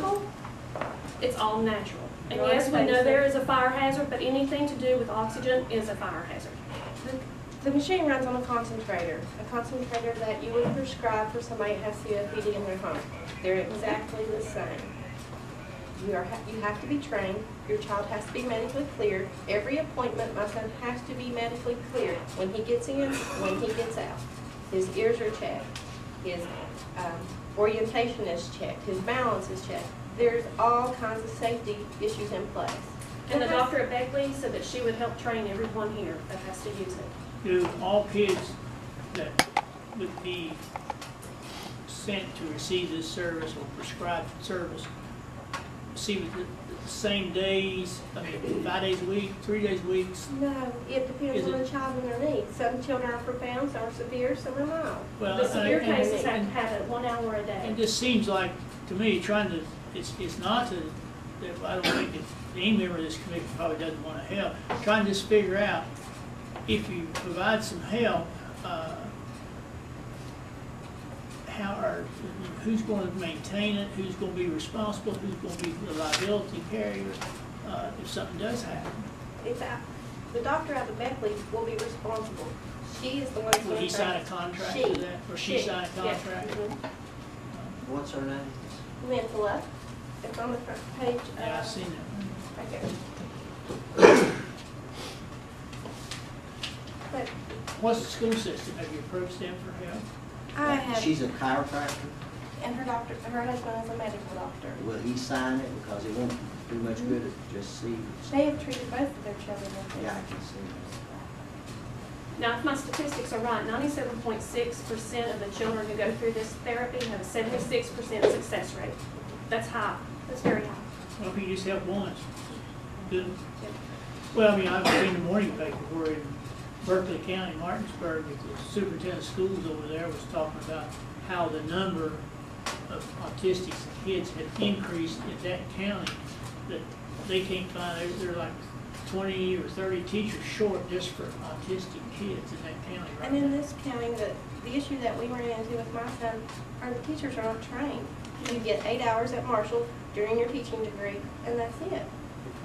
chemical, it's all natural. And Right, yes, we know basic. there is a fire hazard, but anything to do with oxygen is a fire hazard. The machine runs on a concentrator that you would prescribe for somebody that has COPD in their home. They're exactly the same. You have to be trained. Your child has to be medically cleared. Every appointment, my son has to be medically cleared. When he gets in, when he gets out. His ears are checked. His orientation is checked. His balance is checked. There's all kinds of safety issues in place. And the doctor at Beckley said that she would help train everyone here that has to use it. Do all kids that would be sent to receive this service or prescribed service receive it the same days, I mean, 5 days a week, 3 days a week? No, it depends on the child and their needs. Some children are profound, some are severe, some are mild. Well, The severe and- cases have to have it 1 hour a day. It just seems like, to me, trying to, it's not to, I don't think that any member of this committee probably doesn't want to help, trying to just figure out if you provide some help, who's going to maintain it, who's going to be responsible, who's going to be the liability carrier if something does happen. The doctor out of Beckley will be responsible. She is the one who's Will going he to sign a contract for that, or she sign a contract? What's her name? Lentula. It's on the front page. Yeah, I've seen that. Right there. But What's the school system? Have you approached them for help? I have, She's a chiropractor. and her husband is a medical doctor. Will he sign it? Because it won't do much good to just see. They have treated both of their children with this. Yeah, I can see Now, if my statistics are right, 97.6% of the children who go through this therapy have a 76% success rate. That's high. That's very high. Well, if you just help once, good. Well, I mean, I've seen the morning paper where in Berkeley County, Martinsburg, the superintendent of schools over there was talking about how the number of autistic kids had increased in that county, that they can't find, they're like 20 or 30 teachers short just for autistic kids in that county right And in now. this county, the issue that we ran into with my son, our teachers are not trained. You get 8 hours at Marshall during your teaching degree, and that's it.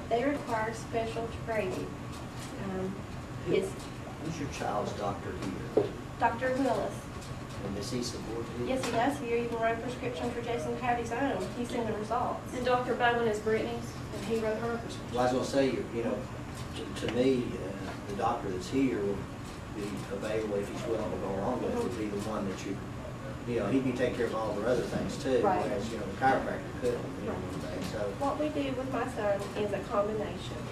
They require special training. Who's your child's doctor here? Dr. Willis, And does he support you? yes, he does. He even wrote a prescription for Jason Patty's own. He's seen the results. And Dr. Bowen is Brittany's, and he wrote her a prescription. Well, I was going to say, you know, to me, the doctor that's here will be available if he's willing to go along with it, would be the one that you know, he'd be taking care of all the other things too, Right. whereas, you know, the chiropractor couldn't, you know, so. What we do with my son is a combination.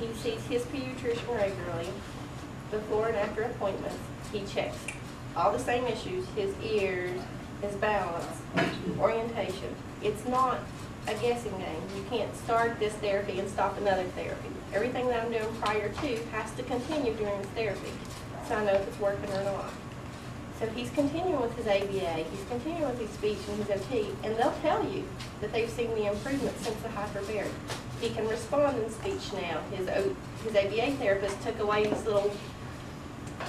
He sees his pediatrician regularly, before and after appointments. He checks all the same issues, his ears, his balance, orientation. It's not a guessing game. You can't start this therapy and stop another therapy. Everything that I'm doing prior to has to continue during this therapy, so I know if it's working or not. So he's continuing with his ABA, he's continuing with his speech and his OT, and they'll tell you that they've seen the improvement since the hyperbaric. He can respond in speech now. His ABA therapist took away his little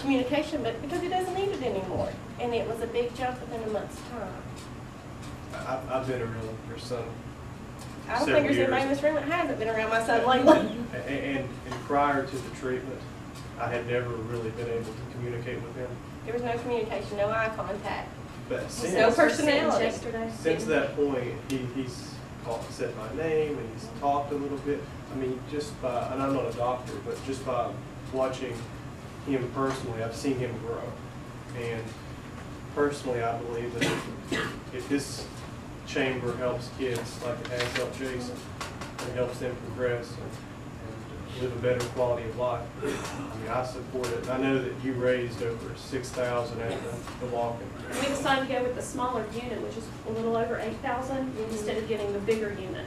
communication, but because he doesn't need it anymore. And it was a big jump within a month's time. I've been around your son. I don't Several think there's anybody in years. this room that hasn't been around my son lately. And prior to the treatment, I had never really been able to communicate with him. There was no communication, no eye contact. But No since, personality. Yesterday. since that point, he's said my name and he's talked a little bit. I mean, just by, and I'm not a doctor, but just by watching him personally, I've seen him grow. And personally, I believe that if this chamber helps kids like it has helped Jason, it helps them progress and live a better quality of life. I mean, I support it. And I know that you raised over 6,000 at the walk-in. We decided to go with the smaller unit, which is a little over 8,000, instead of getting the bigger unit.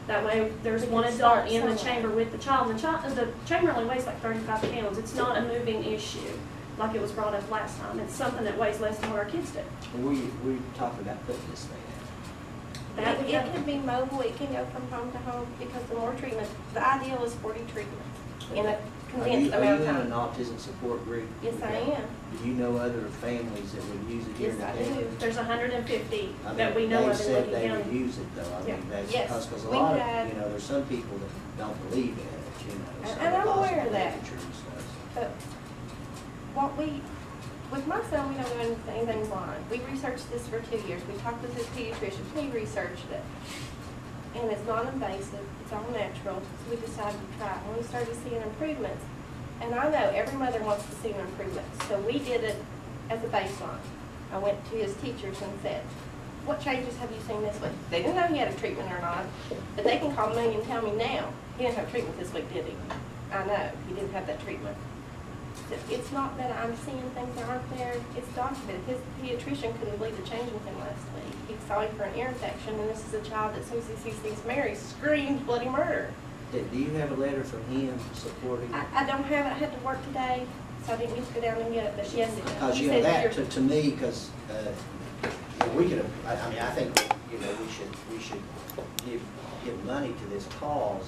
That way, there's one adult in the chamber with the child. And the chamber only weighs like 35 pounds. It's not a moving issue like it was brought up last time. It's something that weighs less than what our kids do. And we talked about putting this thing It can be mobile, it can go from home to home, because the more treatment, the ideal is 40 treatments in a condensed Are amount you of in an time. autism support group? Yes, I Okay. am. Do you know other families that would use it here in Yes, the I county? do. There's 150 I that mean, we know they of in said Lincoln they would County. use it though, I Yeah. mean, that's, Yes, because a we lot had- of, there's some people that don't believe in it, And some I'm are aware of positive that. literature and stuff. But with my son, we don't know anything blind. We researched this for 2 years. We talked with his pediatrician, he researched it. And it's non-invasive, it's all natural, so we decided to try it. And we started seeing improvements. And I know every mother wants to see an improvement, so we did it as a baseline. I went to his teachers and said, what changes have you seen this week? They didn't know he had a treatment or not, but they can call me and tell me now, he didn't have treatment this week, did he? I know, he didn't have that treatment. It's not that I'm seeing things that aren't there, it's documented. His pediatrician couldn't believe the change with him last week. He saw him for an ear infection, and this is a child that, as soon as he sees Mary, screams bloody murder. Do you have a letter from him supporting? I don't have it, I had to work today, so I didn't get to go down and get it, but yes, Because, he you know, said that, you're- to me, because, we could, I mean, I think, you know, we should give money to this cause,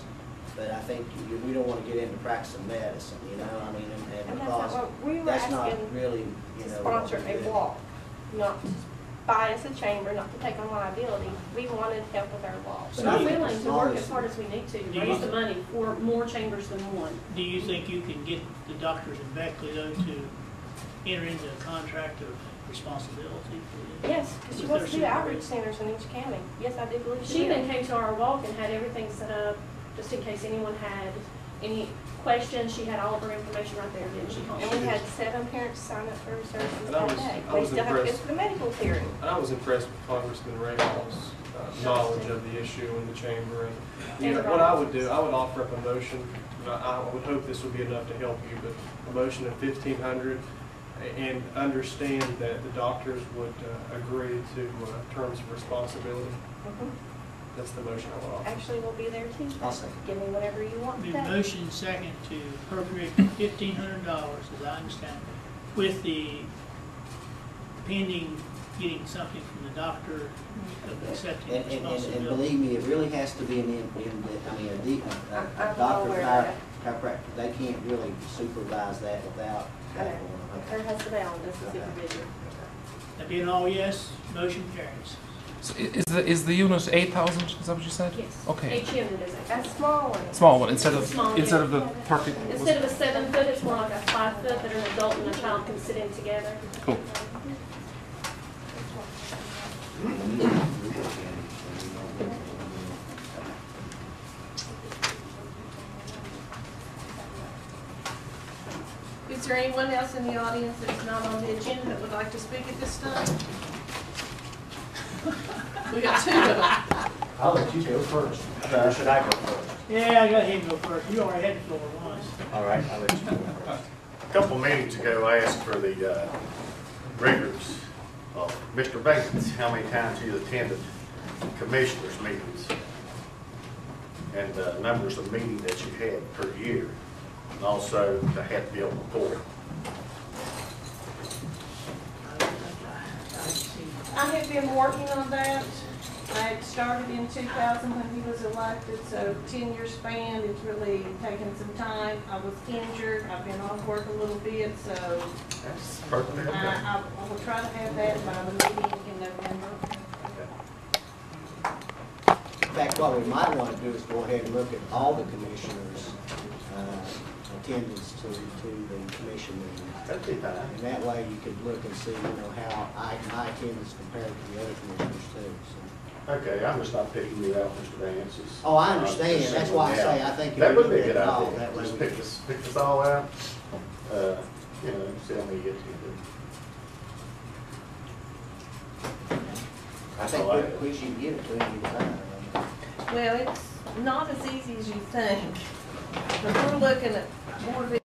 but I think we don't want to get into practicing medicine, you know, I mean, and And that's because not what we were that's not asking really, you to know. what sponsor we a do. walk, not to buy us a chamber, not to take on liability. We wanted help with our walks. But We're I think willing as to far work as- as hard as we need to Do raise you- the money for more chambers than one. Do you think you can get the doctors in Beckley though to enter into a contract of responsibility for this? Yes, because she With wants to their do outreach supervisor? centers in each county. Yes, I do believe She she even will. came to our walk and had everything set up, just in case anyone had any questions. She had all of her information right there, didn't she? And we had 7 parents sign up for her services And I that was- day. I They was still have to go impressed. to the medical hearing. And I was impressed with Congressman Rahall's knowledge of the issue in the chamber. And, you know, what I would do, I would offer up a motion, I would hope this would be enough to help you, but a motion of 1,500, and understand that the doctors would agree to terms of responsibility. That's the motion I would offer. Actually, we'll be there Tuesday. I'll second. Give me whatever you want Been today. motion second to appropriate $1,500, as I understand it, with the pending getting something from the doctor of accepting And responsibility. believe me, it really has to be an, a I'm doctor, aware of chiropractor, they can't really supervise that without that Okay. one. Her husband Alan does the supervision. That being all yes, motion carries. So is the unit 8,000? Is that what you said? Yes. Okay. Each unit is a A small one. Small one instead Small, of the yeah. 30. Instead of a 7 foot, it's more like a 5 foot that an adult and a child can sit in together. Cool. Is there anyone else in the audience that's not on the agenda that would like to speak at this time? We got 2 of them. I'll let you go first. Or should I go first? Yeah, I got him go first. You already had the floor once. All right, I'll let you go first. A couple meetings ago, I asked for the records of Mr. Bates, how many times he attended commissioners' meetings, and the numbers of meetings that you had per year, and also the Hatfield report. I have been working on that. I had started in 2000 when he was elected, so 10-year span, it's really taken some time. I was injured, I've been off work a little bit, so That's perfectly okay. I will try to have that by the meeting in November. In fact, what we might want to do is go ahead and look at all the commissioners' attendance to the commission meeting. That'd be fine. And that way you could look and see, how my attendance compared to the other commissioners too, so. Okay, I'm just not picking you out, Mr. Vance. It's- Oh, I understand. just That's why I singling say you out. I think if That we would be a look good at it all, idea. that way Just we- pick this all out, see how many you get together. I think Oh, I- we should give it to him, you decide. Well, it's not as easy as you think. But we're looking at Board of